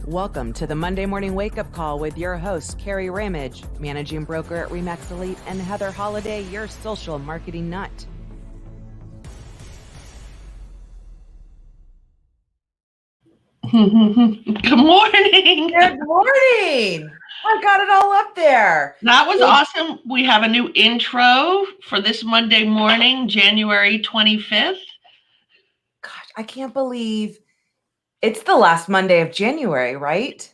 Welcome to the Monday Morning Wake Up Call with your host, Kerry, managing broker at RE/MAX Elite, and Heather Holiday, your social marketing nut. Good morning. Good morning. I got it all up there. That was awesome. We have a new intro for this Monday morning, January 25th. Gosh, I can't believe it's the last Monday of January, right?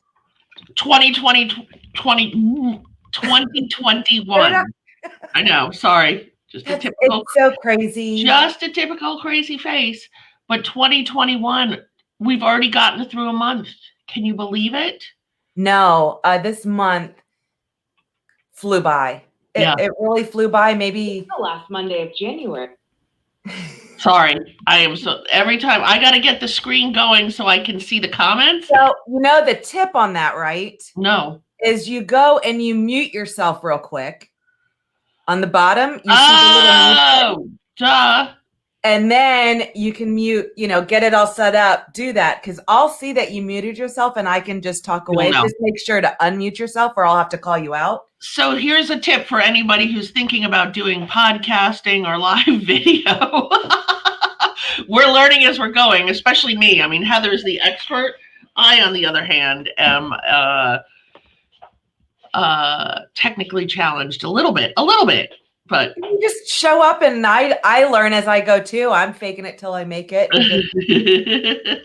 2021. I know. Sorry. It's so crazy. Just a typical crazy face. But 2021, we've already gotten through a month. Can you believe it? No, this month flew by. It really flew by. Maybe the last Monday of January. Sorry, I am so every time I got to get the screen going so I can see the comments. So, you know, the tip on that, right? No. Is you go and you mute yourself real quick. On the bottom, you see the little mute button. Duh. And then you can mute, get it all set up. Do that because I'll see that you muted yourself and I can just talk away. Just make sure to unmute yourself or I'll have to call you out. So here's a tip for anybody who's thinking about doing podcasting or live video. We're learning as we're going, especially me. I mean, Heather's the expert. I, on the other hand, am technically challenged a little bit, but you just show up and I learn as I go too. I'm faking it till I make it.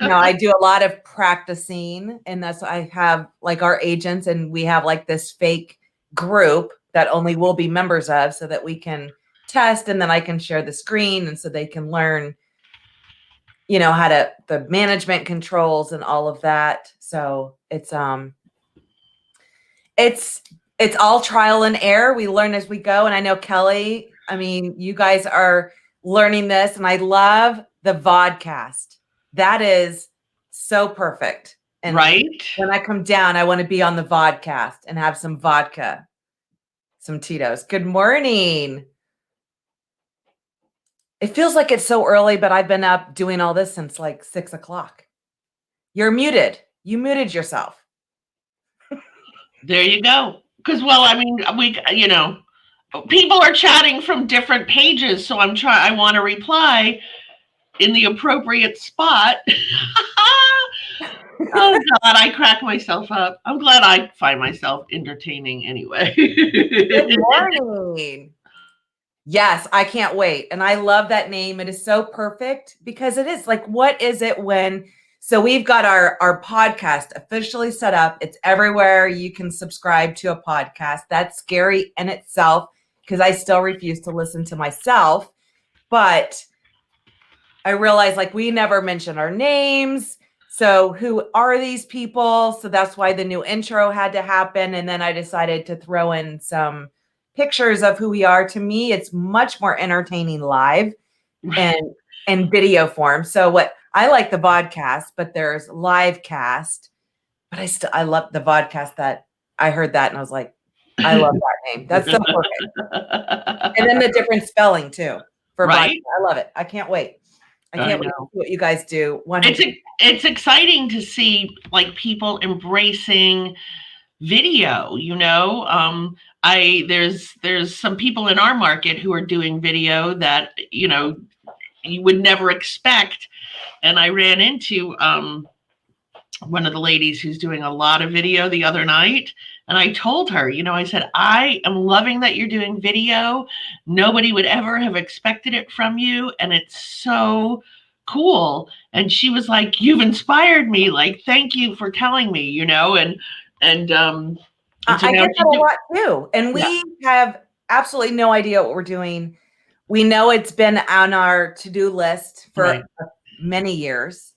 I do a lot of practicing, and that's why I have like our agents, and we have like this fake group that only we'll be members of so that we can test, and then I can share the screen, and so they can learn, how to the management controls and all of that. So it's all trial and error. We learn as we go. And I know Kelly, you guys are learning this, and I love the vodcast. That is so perfect. And right. When I come down, I want to be on the vodcast and have some vodka, some Tito's. Good morning. It feels like it's so early, but I've been up doing all this since like 6 o'clock. You're muted. You muted yourself. There you go. Because, people are chatting from different pages. So I want to reply in the appropriate spot. Oh, God, I crack myself up. I'm glad I find myself entertaining anyway. Good morning. Yes, I can't wait. And I love that name. It is so perfect because it is like, what is it when... So we've got our podcast officially set up. It's everywhere you can subscribe to a podcast. That's scary in itself because I still refuse to listen to myself. But I realize like we never mention our names. So who are these people? So that's why the new intro had to happen. And then I decided to throw in some pictures of who we are. To me, it's much more entertaining live and in video form. So I like the podcast, but there's live cast. But I love the vodcast. That I heard that and I was like, I love that name. That's so perfect. And then the different spelling too for vodka. I love it. I can't wait. I can't wait to see what you guys do. It's exciting to see like people embracing video. There's some people in our market who are doing video that you would never expect. And I ran into one of the ladies who's doing a lot of video the other night. And I told her, I said, I am loving that you're doing video. Nobody would ever have expected it from you. And it's so cool. And she was like, you've inspired me. Like, thank you for telling me, and I get that a lot too. And we have absolutely no idea what we're doing. We know it's been on our to-do list for many years.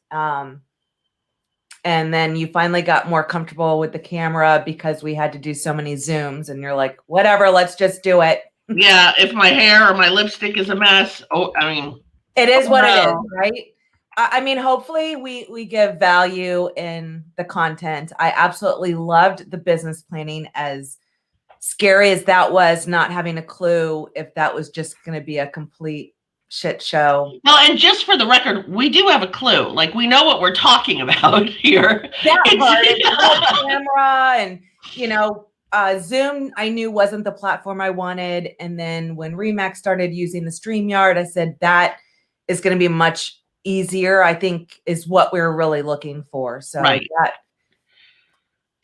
And then you finally got more comfortable with the camera because we had to do so many Zooms, and you're like, whatever, let's just do it. Yeah. If my hair or my lipstick is a mess. It is what it is, right? Hopefully we give value in the content. I absolutely loved the business planning, as scary as that was, not having a clue if that was just going to be a complete shit show. Well, and just for the record, we do have a clue. Like, we know what we're talking about here. That part, it's It's called camera, and Zoom I knew wasn't the platform I wanted. And then when Remax started using the StreamYard, I said that is going to be much easier, I think, is what we're really looking for. So right. that,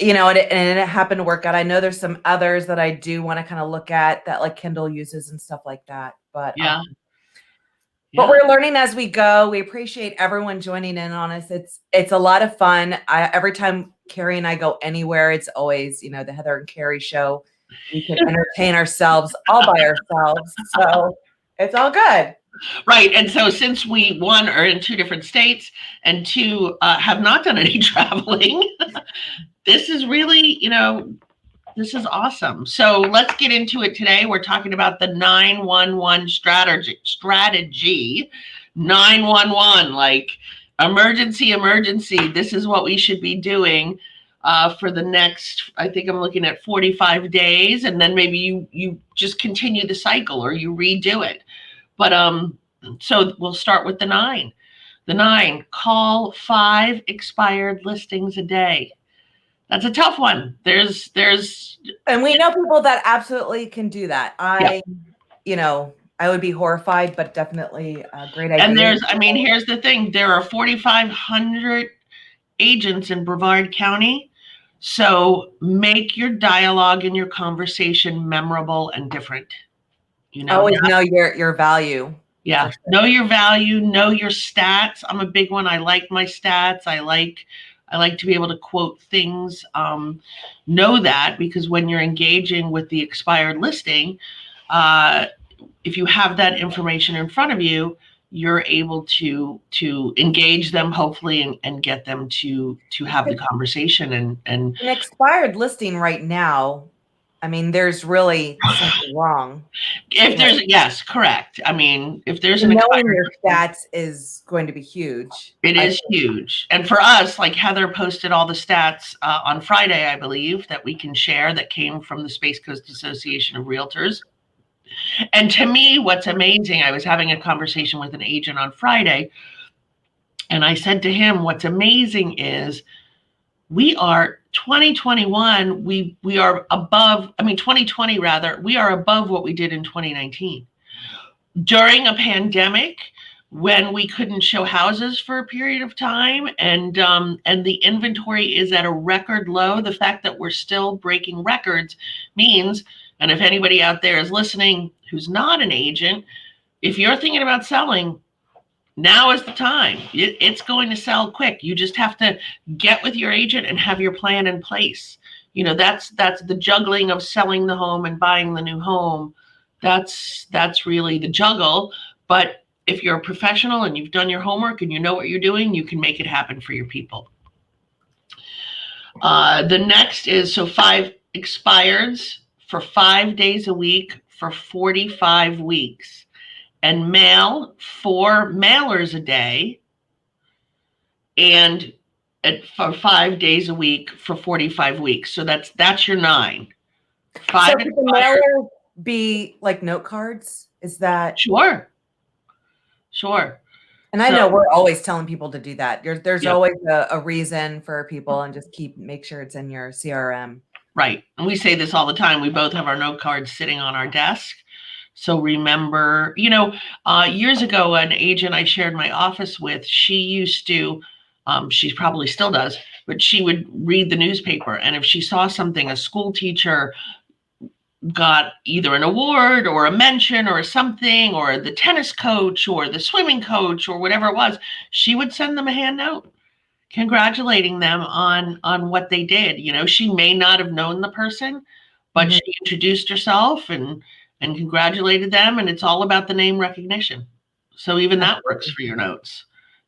and it happened to work out. I know there's some others that I do want to kind of look at that, like Kindle uses and stuff like that. But Yeah. But we're learning as we go. We appreciate everyone joining in on us. It's a lot of fun. Every time Kerry and I go anywhere, it's always, the Heather and Kerry show. We can entertain ourselves all by ourselves. So it's all good. Right. And so since we, one, are in 2 different states, and 2, have not done any traveling, this is really, this is awesome. So let's get into it today. We're talking about the 911 strategy. 911, like emergency. This is what we should be doing for the next, I think I'm looking at 45 days. And then maybe you just continue the cycle or you redo it. But so we'll start with the 9. The 9, call 5 expired listings a day. That's a tough one. There's And we know people that absolutely can do that. I would be horrified, but definitely a great idea. And here's the thing. There are 4,500 agents in Brevard County. So make your dialogue and your conversation memorable and different. Always know your value. Yeah. Sure. Know your value, know your stats. I'm a big one. I like my stats. I like to be able to quote things. Know that, because when you're engaging with the expired listing, if you have that information in front of you, you're able to engage them, hopefully, and get them to have the conversation. And an expired listing right now, there's really something wrong. If there's, yes, correct. If there's an knowing your stats is going to be huge. It is huge. And for us, like Heather posted all the stats on Friday, I believe, that we can share that came from the Space Coast Association of Realtors. And to me, what's amazing, I was having a conversation with an agent on Friday, and I said to him, what's amazing is we are 2021, we are above, 2020 rather, we are above what we did in 2019. During a pandemic, when we couldn't show houses for a period of time, and the inventory is at a record low, the fact that we're still breaking records means, and if anybody out there is listening who's not an agent, if you're thinking about selling, now is the time. It's going to sell quick. You just have to get with your agent and have your plan in place. That's the juggling of selling the home and buying the new home. That's really the juggle. But if you're a professional and you've done your homework and you know what you're doing, you can make it happen for your people. The next is 5 expireds for 5 days a week for 45 weeks. And mail 4 mailers a day, and for 5 days a week for 45 weeks. So that's your 9. 5 so could the mailer be like note cards? Is that sure? And I know we're always telling people to do that. There's always a reason for people, and just make sure it's in your CRM. Right. And we say this all the time. We both have our note cards sitting on our desk. So remember, years ago, an agent I shared my office with, she used to, she probably still does, but she would read the newspaper. And if she saw something, a school teacher got either an award or a mention or something, or the tennis coach or the swimming coach or whatever it was, she would send them a hand note congratulating them on what they did. She may not have known the person, but she introduced herself and congratulated them, and it's all about the name recognition. So even that works for your notes,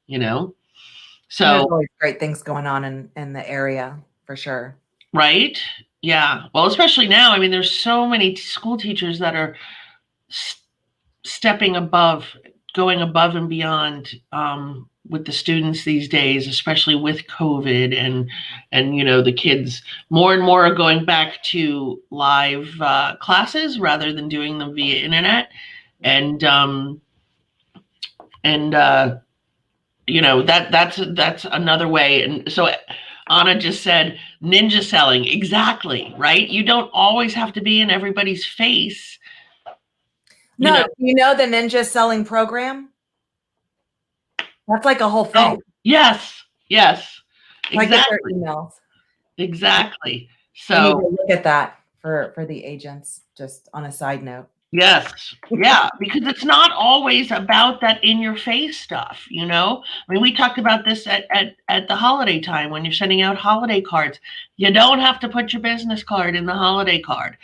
So there's always great things going on in the area, for sure. Right? Yeah. Well, especially now, there's so many school teachers that are stepping above, going above and beyond with the students these days, especially with COVID and the kids more and more are going back to live classes rather than doing them via internet. And And that's another way. And so Anna just said ninja selling. Exactly, right? You don't always have to be in everybody's face. No, you know the ninja selling program? That's like a whole thing. Oh, yes. I get their Exactly. emails. Exactly. We need So to look at that for the agents, just on a side note. yes. Yeah, because it's not always about that in your face stuff, I mean, we talked about this at the holiday time when you're sending out holiday cards. You don't have to put your business card in the holiday card.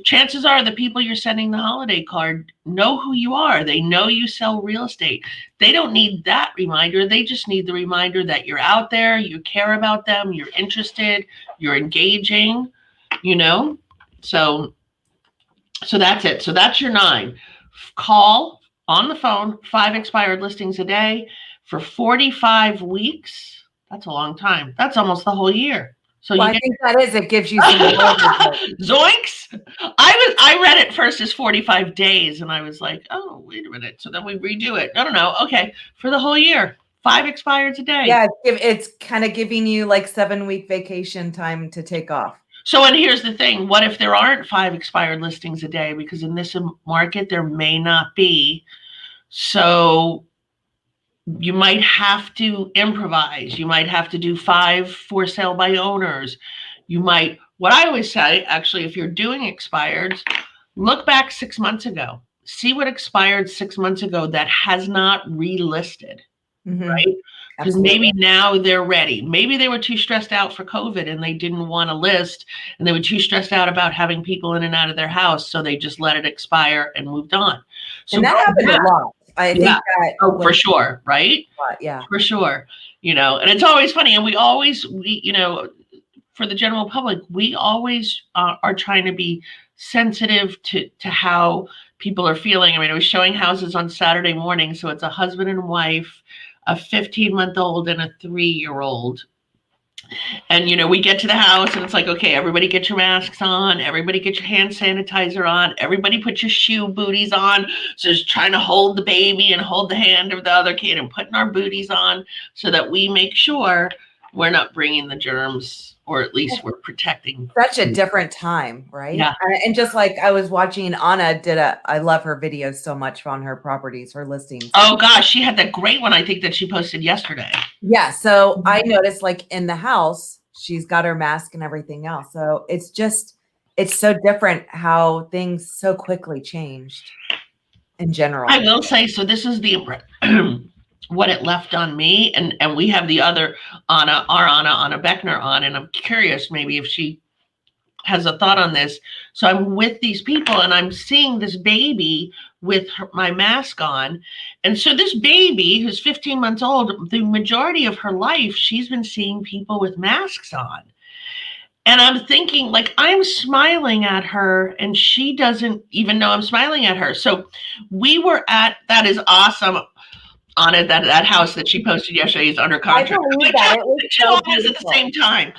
Chances are the people you're sending the holiday card know who you are. They know you sell real estate. They don't need that reminder. They just need the reminder that you're out there, you care about them, you're interested, you're engaging, So that's it. So that's your 9. Call on the phone, 5 expired listings a day for 45 weeks. That's a long time. That's almost the whole year. So I think that is, it gives you some zoinks. I read it first as 45 days and I was like, oh, wait a minute. So then we redo it. No. Okay. For the whole year, 5 expireds a day. Yeah, it's kind of giving you like 7-week vacation time to take off. So, and here's the thing. What if there aren't 5 expired listings a day? Because in this market, there may not be. So you might have to improvise. You might have to do 5 for sale by owners. What I always say, actually, if you're doing expireds, look back 6 months ago. See what expired 6 months ago that has not relisted, right? Because maybe now they're ready. Maybe they were too stressed out for COVID and they didn't want to list, and they were too stressed out about having people in and out of their house, so they just let it expire and moved on. So and that happened a lot. I think that. Oh, for sure, right? Yeah, for sure. And it's always funny, and we for the general public, we always are trying to be sensitive to how people are feeling. I mean, I was showing houses on Saturday morning, so it's a husband and wife, a 15-month-old and a 3-year-old. And, we get to the house and it's like, okay, everybody get your masks on. Everybody get your hand sanitizer on. Everybody put your shoe booties on. So just trying to hold the baby and hold the hand of the other kid and putting our booties on so that we make sure we're not bringing the germs, or at least we're protecting. Such a different time, right? Yeah. And just like I was watching, Anna I love her videos so much on her properties, her listings. Oh gosh, she had that great one, I think, that she posted yesterday. Yeah. So I noticed, like, in the house, she's got her mask and everything else. So it's so different how things so quickly changed in general. I will say, so this is the what it left on me, and we have the other Anna Beckner on, and I'm curious maybe if she has a thought on this. So I'm with these people and I'm seeing this baby with my mask on. And so this baby, who's 15 months old, the majority of her life, she's been seeing people with masks on. And I'm thinking, like, I'm smiling at her and she doesn't even know I'm smiling at her. So we were that is awesome. Anna, that house that she posted yesterday is under contract. I believe that. It was so beautiful. At the same time.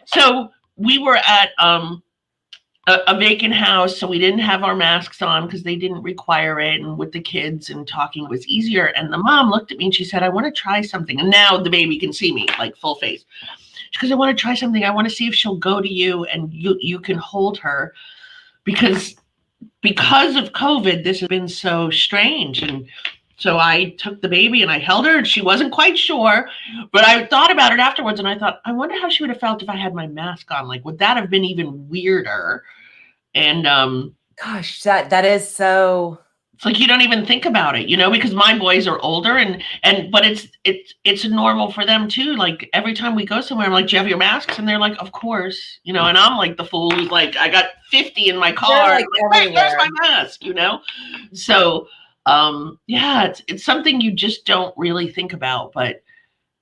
So we were at a vacant house, so we didn't have our masks on because they didn't require it, and with the kids and talking was easier. And the mom looked at me and she said, I want to try something. And now the baby can see me, like, full face. She goes, I want to try something. I want to see if she'll go to you and you can hold her, because of COVID, this has been so strange. And so I took the baby and I held her, and she wasn't quite sure, but I thought about it afterwards and I thought, I wonder how she would have felt if I had my mask on. Like, would that have been even weirder? And gosh, that is so. It's like you don't even think about it, because my boys are older but it's normal for them too. Like, every time we go somewhere, I'm like, do you have your masks? And they're like, of course, and I'm like the fool who's like, I got 50 in my car. Like, where's my mask? So yeah, it's something you just don't really think about. But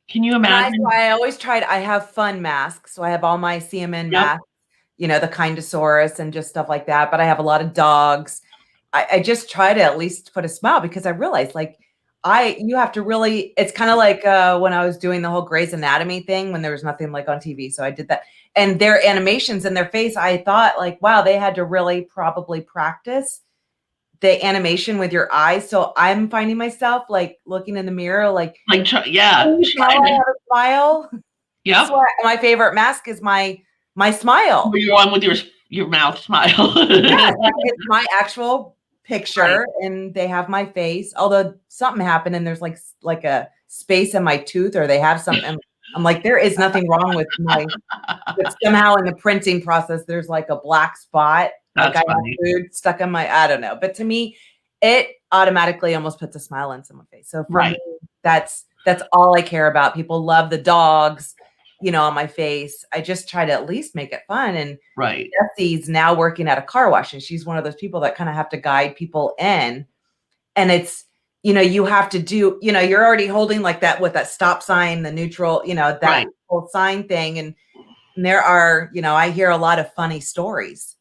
can you imagine? I always tried. I have fun masks, so I have all my CMN masks, the Kindosaurus and just stuff like that. But I have a lot of dogs. I just try to at least put a smile, because I realized, like, you have to really. It's kind of like when I was doing the whole Grey's Anatomy thing when there was nothing like on TV, so I did that. And their animations in their face, I thought, like, wow, they had to really probably practice the animation with your eyes. So I'm finding myself like looking in the mirror, like, yeah. can you tell I have a smile? Yep. So my favorite mask is my smile. You're on with your mouth smile. Yeah, it's my actual picture, Right. and they have my face. Although something happened, and there's like a space in my tooth, or they have something. I'm like, there is nothing wrong with my. But somehow in the printing process, there's like a black spot, like That's I have funny. food stuck in my. I don't know, but to me, it automatically almost puts a smile on someone's face. So for me, that's all I care about. People love the dogs, on my face. I just try to at least make it fun. And Right. Jesse's now working at a car wash, and she's one of those people that kind of have to guide people in. And it's, you have to do, you're already holding like that with that stop sign, the neutral, that whole sign thing. And there are, I hear a lot of funny stories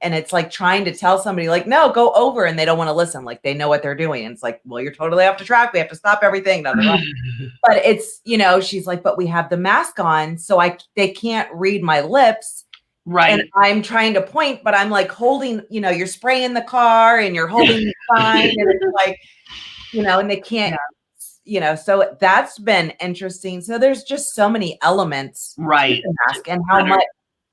and it's like trying to tell somebody like, no, go over, and they don't want to listen. Like they know what they're doing. And it's like, well, you're totally off the track. We have to stop everything. But it's, she's like, but we have the mask on, so they can't read my lips. Right. And I'm trying to point, but I'm like holding, you're spraying the car and you're holding the sign, and it's like, and they can't, so that's been interesting. So there's just so many elements to the mask, and how much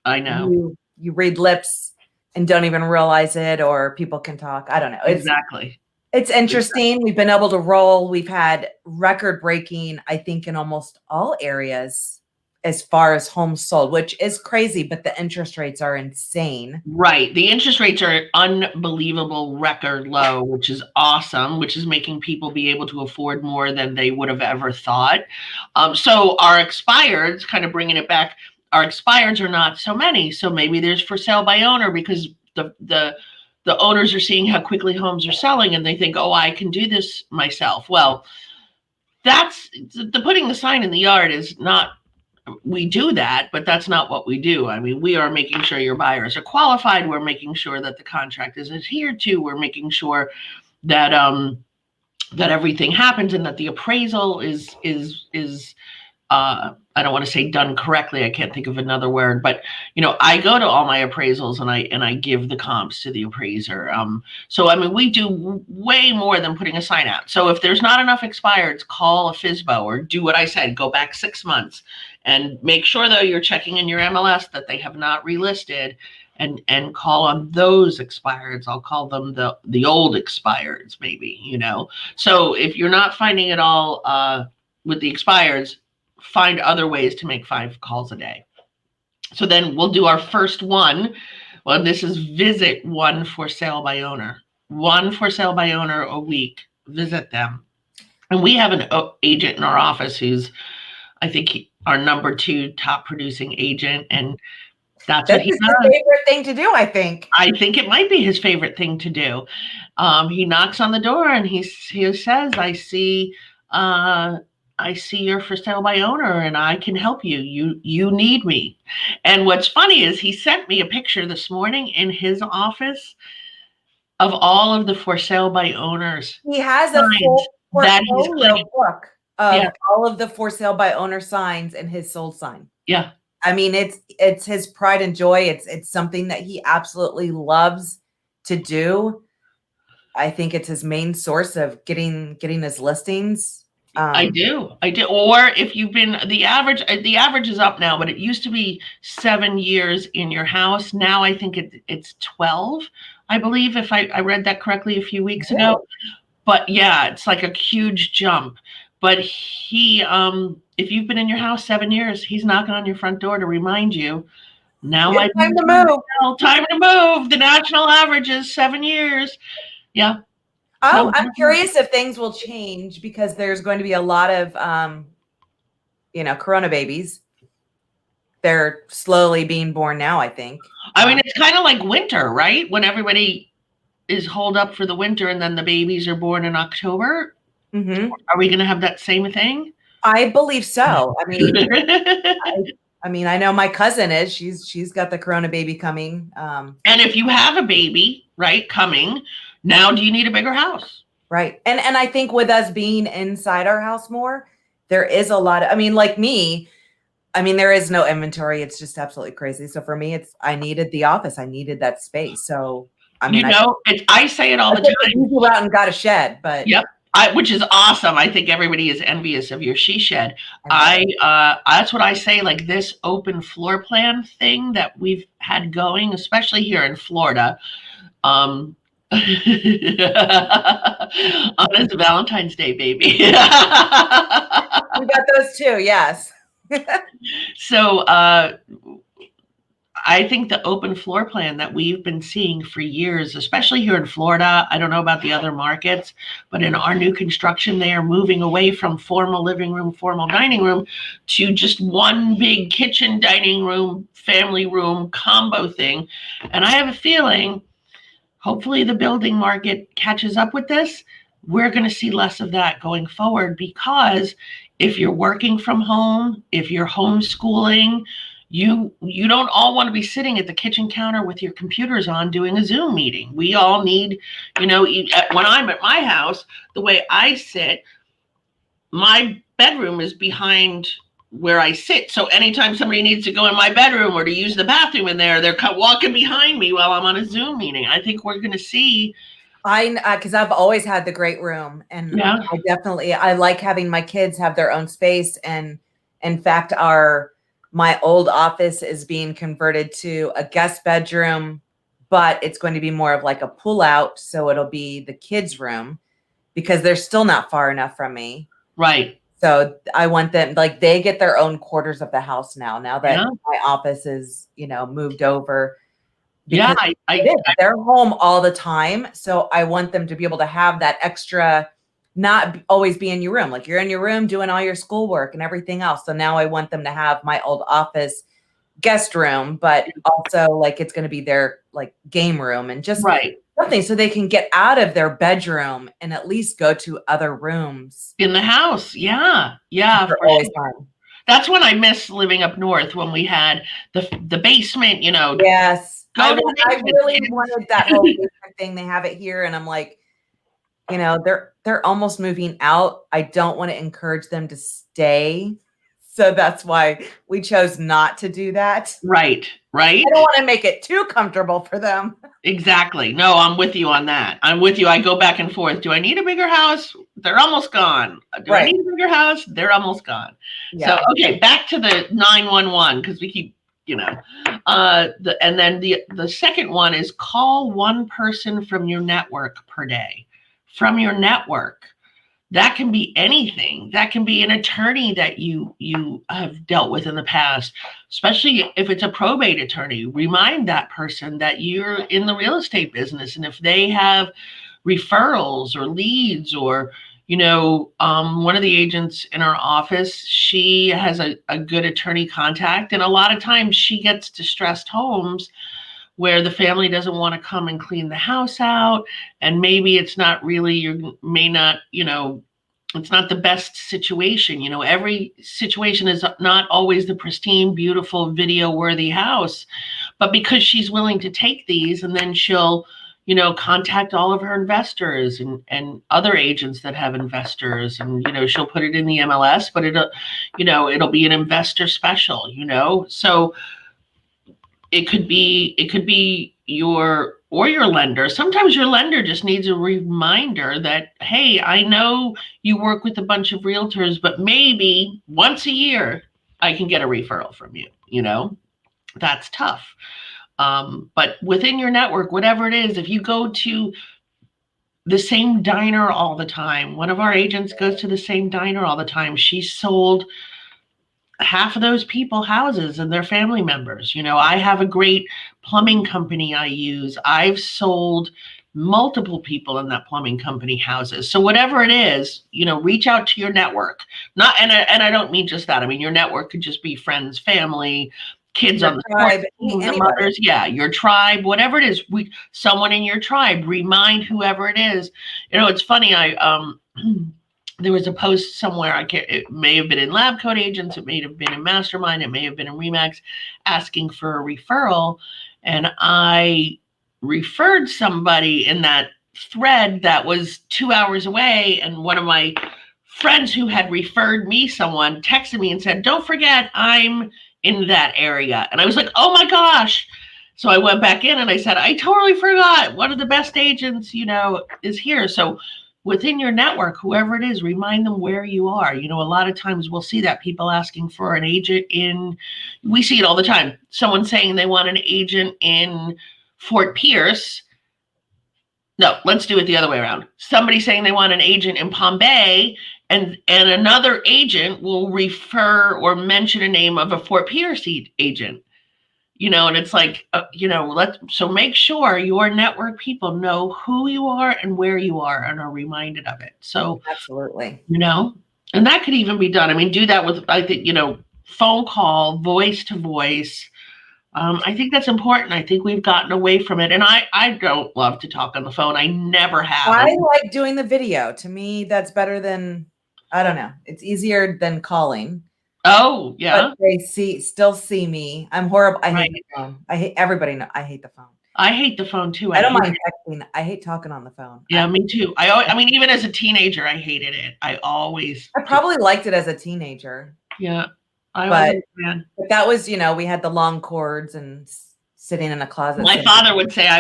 I know you read lips and don't even realize it, or people can talk. I don't know. Exactly. It's interesting. Exactly. We've been able to roll. We've had record breaking, I think, in almost all areas as far as homes sold, which is crazy, but the interest rates are insane. Right. The interest rates are unbelievable, record low, which is awesome, which is making people be able to afford more than they would have ever thought. So our expireds, kind of bringing it back, our expireds are not so many. So maybe there's for sale by owner, because the owners are seeing how quickly homes are selling, and they think, oh, I can do this myself. Well, that's the putting the sign in the yard is not, we do that, but that's not what we do. I mean, we are making sure your buyers are qualified. We're making sure that the contract is adhered to. We're making sure that that everything happens, and that the appraisal is I don't want to say done correctly. I can't think of another word, but I go to all my appraisals and I give the comps to the appraiser. So I mean, we do way more than putting a sign out. So if there's not enough expireds, call a FSBO or do what I said, go back 6 months and make sure though you're checking in your MLS that they have not relisted, and call on those expireds. I'll call them the old expireds, maybe, So if you're not finding it all with the expireds, find other ways to make 5 calls a day. So then we'll do our first one. Well, this is visit one for sale by owner. One for sale by owner a week. Visit them. And we have an agent in our office who's, I think, our number 2 top producing agent. And that's what he does. His favorite thing to do, I think. I think it might be his favorite thing to do. He knocks on the door and he says, I see you're for sale by owner and I can help you. You need me. And what's funny is he sent me a picture this morning in his office of all of the for sale by owners. He has a full portfolio book of all of the for sale by owner signs and his sold sign. Yeah. I mean, it's his pride and joy. It's something that he absolutely loves to do. I think it's his main source of getting his listings. I do. Or if you've been the average is up now, but it used to be 7 years in your house. Now I think it's 12, I believe, if I read that correctly a few weeks ago. But yeah, it's like a huge jump. But he, if you've been in your house 7 years, he's knocking on your front door to remind you. Now it's time to move. Time to move. The national average is 7 years. Yeah. Oh, I'm curious if things will change, because there's going to be a lot of, Corona babies. They're slowly being born now, I think. I mean, it's kind of like winter, right? When everybody is holed up for the winter and then the babies are born in October. Mm-hmm. Are we going to have that same thing? I believe so. I mean, I know my cousin is. She's got the Corona baby coming. And if you have a baby, right, coming, now do you need a bigger house? Right. And I think with us being inside our house more, there is a lot of, like me, there is no inventory. It's just absolutely crazy. So for me, I needed the office. I needed that space. So I mean, I say it all I the took the time. easy route and got a shed, but Yep. Which is awesome. I think everybody is envious of your she shed. I love it. That's what I say, like this open floor plan thing that we've had going, especially here in Florida. Um, on it's Valentine's Day, baby. We got those too, yes. So, I think the open floor plan that we've been seeing for years, especially here in Florida, I don't know about the other markets, but in our new construction, they are moving away from formal living room, formal dining room to just one big kitchen, dining room, family room combo thing. And I have a feeling, hopefully, the building market catches up with this. We're going to see less of that going forward because if you're working from home, if you're homeschooling, you don't all want to be sitting at the kitchen counter with your computers on doing a Zoom meeting. We all need, when I'm at my house, the way I sit, my bedroom is behind where I sit. So anytime somebody needs to go in my bedroom or to use the bathroom in there, they're walking behind me while I'm on a Zoom meeting. I think we're going to see. Because I've always had the great room, and Yeah. I like having my kids have their own space. And in fact, my old office is being converted to a guest bedroom, but it's going to be more of like a pull out. So it'll be the kids' room because they're still not far enough from me. Right. So I want them, like, they get their own quarters of the house now that Yeah. my office is, moved over. Yeah. Because they're home all the time. So I want them to be able to have that extra, not always be in your room. Like, you're in your room doing all your schoolwork and everything else. So now I want them to have my old office guest room, but also like it's going to be their like game room and just right. something so they can get out of their bedroom and at least go to other rooms In the house. Yeah. Yeah. for For always sure. time. That's when I miss living up north when we had the basement, Yes. Go I to the basement, really kids. wanted that whole basement thing. They have it here. And I'm like, they're almost moving out. I don't want to encourage them to stay. So that's why we chose not to do that. Right. Right. I don't want to make it too comfortable for them. Exactly. No, I'm with you on that. I'm with you. I go back and forth. Do I need a bigger house? They're almost gone. Do I Right. need a bigger house? They're almost gone. Yeah. So, okay, back to the 911 because we keep, and then the second one is call one person from your network per day. From your network. That can be anything. That can be an attorney that you have dealt with in the past, especially if it's a probate attorney. Remind that person that you're in the real estate business, and if they have referrals or leads, or one of the agents in our office, she has a good attorney contact, and a lot of times she gets distressed homes where the family doesn't want to come and clean the house out, and maybe it's not really, it's not the best situation. Every situation is not always the pristine, beautiful, video worthy house, but because she's willing to take these, and then she'll contact all of her investors and other agents that have investors, and she'll put it in the MLS, but it'll be an investor special, so it could be your lender. Sometimes your lender just needs a reminder that, hey, I know you work with a bunch of realtors, but maybe once a year I can get a referral from you. That's tough. But within your network, whatever it is, if you go to the same diner all the time, one of our agents goes to the same diner all the time. She sold half of those people houses and their family members. I have a great plumbing company I use. I've sold multiple people in that plumbing company houses. So whatever it is, reach out to your network. Not and I don't mean just that. I mean, your network could just be friends, family, kids Your on the tribe, teams, the anybody. mothers. Yeah, your tribe, whatever it is. Someone in your tribe. Remind whoever it is. It's funny. There was a post somewhere, it may have been in Lab Coat Agents, it may have been in Mastermind, it may have been in Remax, asking for a referral. And I referred somebody in that thread that was 2 hours away. And one of my friends who had referred me someone texted me and said, don't forget, I'm in that area. And I was like, oh my gosh. So I went back in and I said, I totally forgot. One of the best agents, is here. So within your network, whoever it is, remind them where you are. A lot of times we'll see that people asking for an agent we see it all the time. Someone saying they want an agent in Fort Pierce. No, let's do it the other way around. Somebody saying they want an agent in Palm Bay, and another agent will refer or mention a name of a Fort Pierce agent. And it's like, so make sure your network people know who you are and where you are and are reminded of it. So, absolutely. And that could even be done. I mean, do that with, I think, phone call, voice to voice. I think that's important. I think we've gotten away from it. And I don't love to talk on the phone. I never have. I like doing the video. To me, that's better than, I don't know. It's easier than calling. Oh, yeah. But they still see me. I'm horrible. I hate the phone. I hate everybody. I hate the phone. I hate the phone too. I don't mind texting. I hate talking on the phone. Yeah, me too. I mean, even as a teenager, I hated it. I probably liked it as a teenager. Yeah. But that was, we had the long cords and sitting in a closet. My father would say I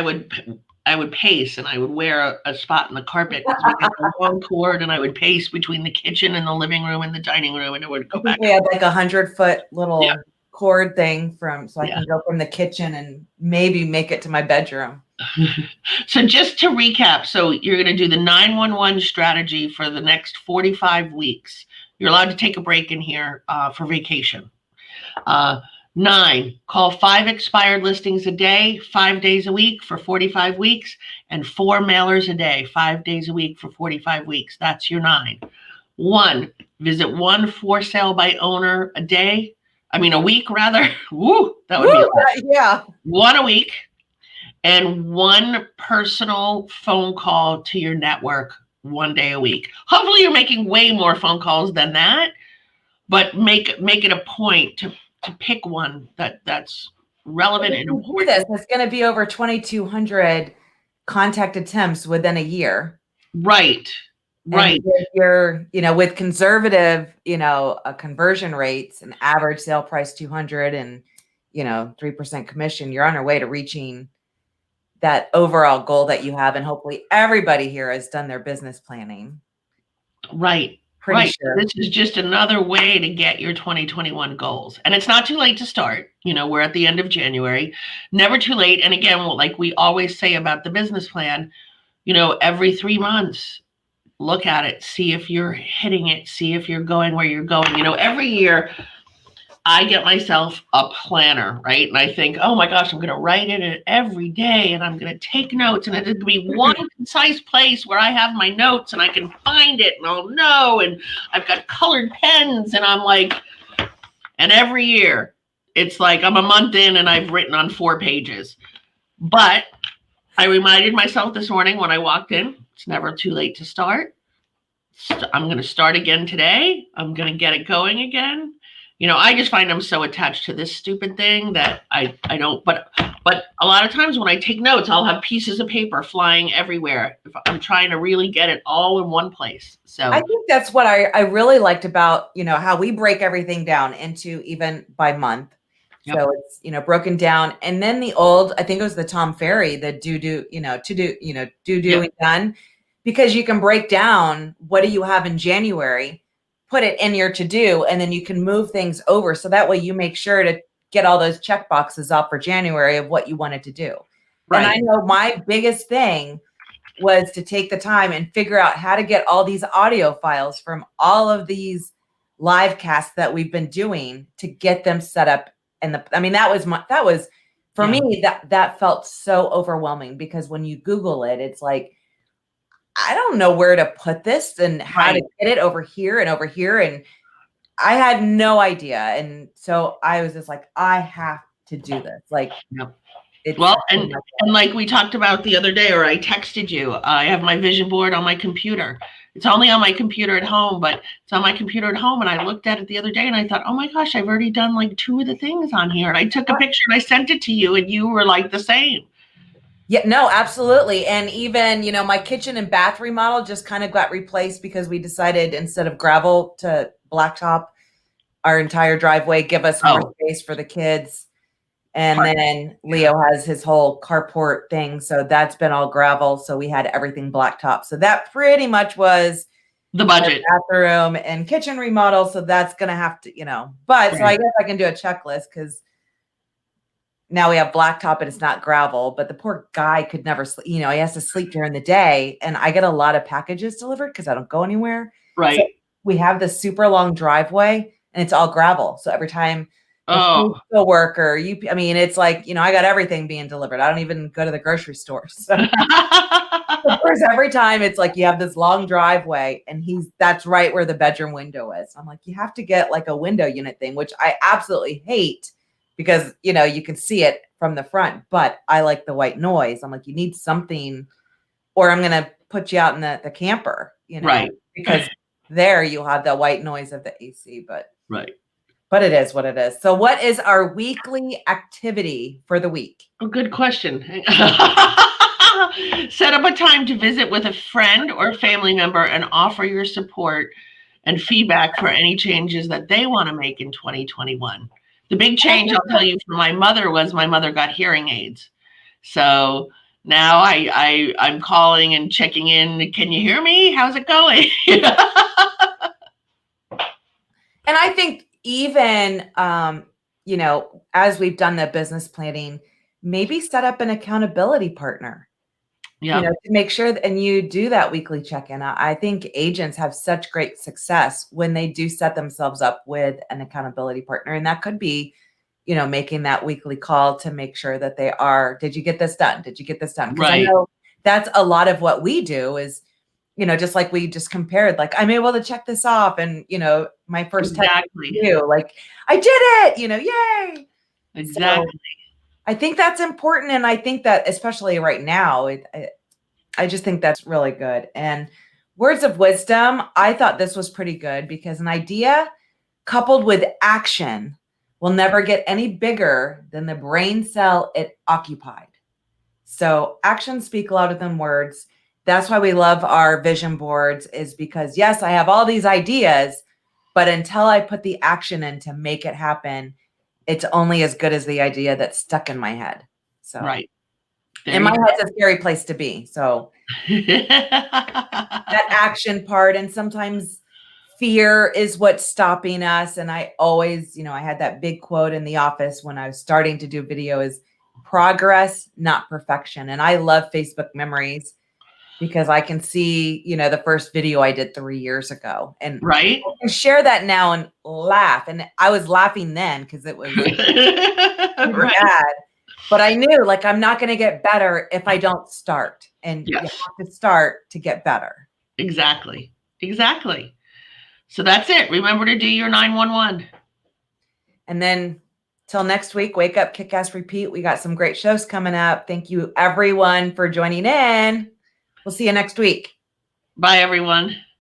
would pace, and I would wear a spot in the carpet because we had a long cord, and I would pace between the kitchen and the living room and the dining room, and it would go back. We had like 100-foot little cord thing so I can go from the kitchen and maybe make it to my bedroom. So just to recap, so you're going to do the 911 strategy for the next 45 weeks. You're allowed to take a break in here for vacation. 9, call 5 expired listings a day, 5 days a week for 45 weeks, and 4 mailers a day, 5 days a week for 45 weeks. That's your 9. 1, visit 1 for sale by owner a week rather. Woo, that would be a lot. Yeah. 1 a week, and 1 personal phone call to your network 1 day a week. Hopefully you're making way more phone calls than that, but make it a point to pick one that's relevant and important. It's going to be over 2,200 contact attempts within a year. Right. And you're, with conservative, conversion rates and average sale price 200 and, 3% commission, you're on your way to reaching that overall goal that you have. And hopefully everybody here has done their business planning. Right. Pretty sure. This is just another way to get your 2021 goals. And it's not too late to start. We're at the end of January. Never too late. And again, like we always say about the business plan, every 3 months, look at it, see if you're hitting it, see if you're going where you're going. Every year I get myself a planner, right? And I think, oh my gosh, I'm going to write it every day, and I'm going to take notes, and it'll be one concise place where I have my notes and I can find it and I'll know. And I've got colored pens, and I'm like, and every year it's like I'm a month in and I've written on 4 pages. But I reminded myself this morning when I walked in, it's never too late to start. I'm going to start again today. I'm going to get it going again. I just find I'm so attached to this stupid thing that I don't, but a lot of times when I take notes, I'll have pieces of paper flying everywhere if I'm trying to really get it all in one place. So I think that's what I really liked about, how we break everything down into even by month. Yep. So it's, broken down. And then I think it was the Tom Ferry, the do, and done, because you can break down what do you have in January, put it in your to-do, and then you can move things over. So that way you make sure to get all those check boxes off for January of what you wanted to do. Right. And I know my biggest thing was to take the time and figure out how to get all these audio files from all of these live casts that we've been doing to get them set up. And that was for me, that felt so overwhelming, because when you Google it, it's like, I don't know where to put this and how to get it over here and over here. And I had no idea. And so I was just like, I have to do this. Like, and like we talked about the other day, or I texted you, I have my vision board on my computer. It's only on my computer at home, but it's on my computer at home. And I looked at it the other day and I thought, oh my gosh, I've already done like 2 of the things on here. And I took a picture and I sent it to you, and you were like the same. Yeah, no, absolutely. And even, my kitchen and bath remodel just kind of got replaced because we decided, instead of gravel to blacktop our entire driveway, give us more space for the kids. And then Leo has his whole carport thing. So that's been all gravel. So we had everything blacktop. So that pretty much was the budget. Bathroom and kitchen remodel. So that's going to have to, but so I guess I can do a checklist because now we have blacktop and it's not gravel, but the poor guy could never sleep. He has to sleep during the day. And I get a lot of packages delivered because I don't go anywhere. Right. So we have this super long driveway and it's all gravel. So every time the worker, it's like, I got everything being delivered. I don't even go to the grocery store. So of course, every time it's like you have this long driveway and that's right where the bedroom window is. I'm like, you have to get like a window unit thing, which I absolutely hate because, you can see it from the front, but I like the white noise. I'm like, you need something, or I'm going to put you out in the camper, right. Because there you'll have the white noise of the AC, but right. But it is what it is. So what is our weekly activity for the week? Oh, good question. Set up a time to visit with a friend or family member and offer your support and feedback for any changes that they want to make in 2021. The big change, I'll tell you, for my mother was my mother got hearing aids. So now I'm calling and checking in. Can you hear me? How's it going? And I think even, as we've done the business planning, maybe set up an accountability partner. Yeah. To make sure and you do that weekly check-in. I think agents have such great success when they do set themselves up with an accountability partner. And that could be, making that weekly call to make sure that they are, did you get this done? Did you get this done? Because I know that's a lot of what we do is, just like we just compared, like I'm able to check this off. And, my first text to you, like I did it, yay. Exactly. So I think that's important. And I think that especially right now, I just think that's really good. And words of wisdom, I thought this was pretty good because an idea coupled with action will never get any bigger than the brain cell it occupied. So actions speak louder than words. That's why we love our vision boards, is because yes, I have all these ideas, but until I put the action in to make it happen, it's only as good as the idea that's stuck in my head. So right. And my head's a scary place to be. So that action part, and sometimes fear is what's stopping us. And I always, I had that big quote in the office when I was starting to do video is progress, not perfection. And I love Facebook memories because I can see, the first video I did 3 years ago and right. I can share that now and laugh. And I was laughing then because it was right. bad. But I knew, like, I'm not going to get better if I don't start. And you have to start to get better. Exactly. Exactly. So that's it. Remember to do your 911. And then till next week, wake up, kick ass, repeat. We got some great shows coming up. Thank you, everyone, for joining in. We'll see you next week. Bye, everyone.